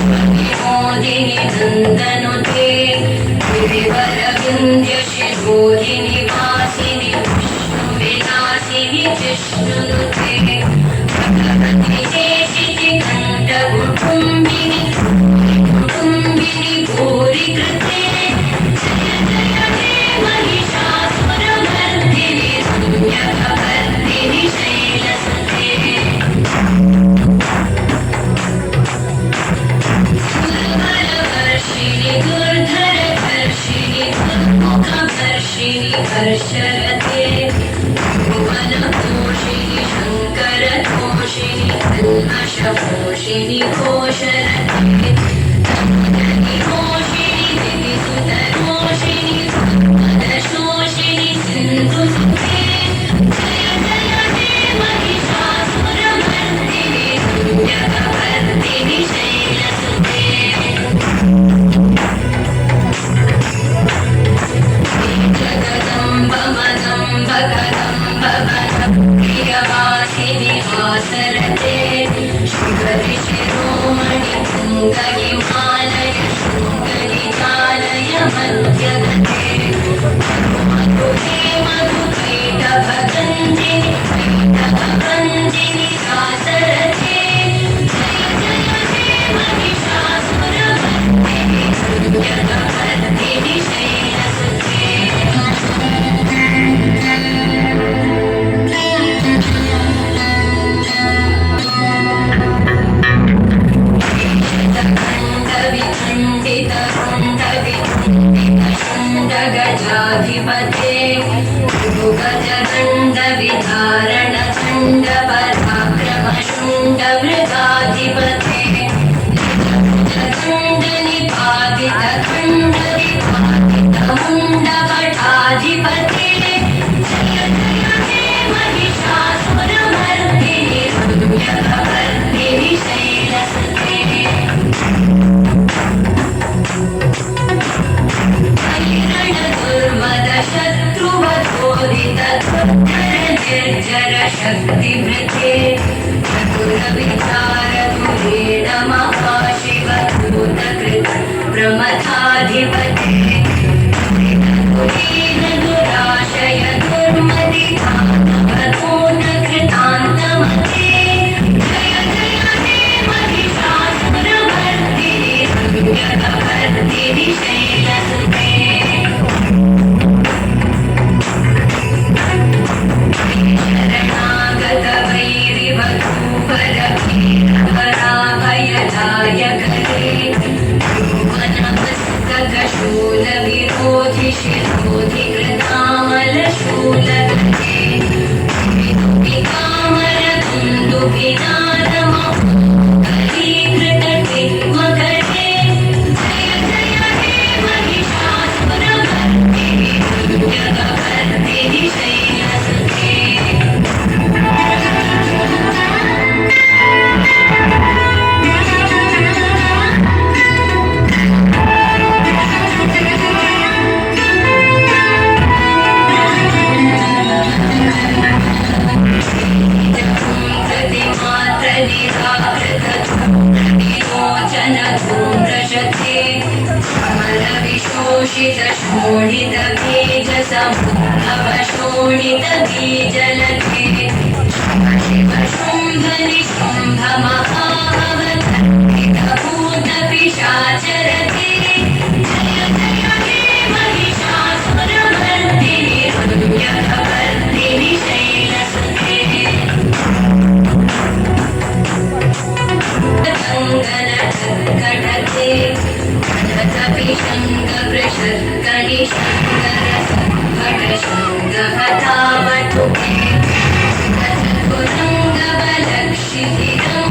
विश्वविनोदिनि नन्दनुते गिरिवरविन्द्यशिरोधिनि वासिनि विष्णुविलासिनि जिष्णुनुते भगवति देशिति कण्ठकुटुम्बिनि कुटुम्बिनि भूरिकृते जय जय हे महिषासुरमर्दिनि संज्ञकवर्दिनि शैलसुते सुरवरवर्षिणि दुर्धरवर्षिणि दुर्मुखवर्षिणि हर्षरते भुवनपोषिणि शङ्करतोषिणि कल्मषपोषिणि घोषरते तमुदनिघोषिणि दिविसुतरोषिणि सम्पदशोषिणि सिन्धुसुते जय जय हे महिषासुरमर्दिनि संज्ञकवर्दिनि शैलसुते जगदम्ब मदम्ब कदम्ब वनं प्रियवासिनि आसरते शिखरि शिरोमणि तुङ्गहिमालय शृङ्गनिजालय मध्यगते मधुरे मधुकैटभगञ्जिनि कैटभगञ्जिनि दासरते जय जय हे महिषासुरमर्दिनि संज्ञकवर्दिनि शैलसुते गजाधिपते गजदण्डविधारण चण्ड पराक्रम शुण्ड मृगाधिपते निजदण्डनिपातित खण्डविपातित मुण्डपटाधिपते जय जय हे महिषासुरमर्दिनि संज्ञकवर्दिनि शैलसुते शत्रुवधोदित निर्जर शक्तिभृते चतुरविचार धुरेण महाशिव भूतकृत प्रमथाधिपते दुराशय दुर्मति कृतान्तमते जय जय हे महिषासुरमर्दिनि संज्ञकवर्दिनि शैलसुते शरणागत वैरिवधूवरवीरवराभयदायकरे भुवनमस्तकशूलविरोधि शिरोधि कृतामलशूलगते विदुभिकामरदुन्दुभिनादमकरीकृतटिग्मकरे जय जय हे महिषासुरमर्दिनि संज्ञकवर्दिनि शैलसुते शोषित बीज समुद्भवशोणित बीजलते शिव शुम्भ निशुम्भ महावतर्पित भूत पिशाचरते जय जय हे महिषासुरमर्दिनि संज्ञकवर्दिनि शैलसुते कटके शङ्करसङ्घटशङ्करसङ्घटशङ्घहतावटुके गजकुरङ्गबलक्षितिरं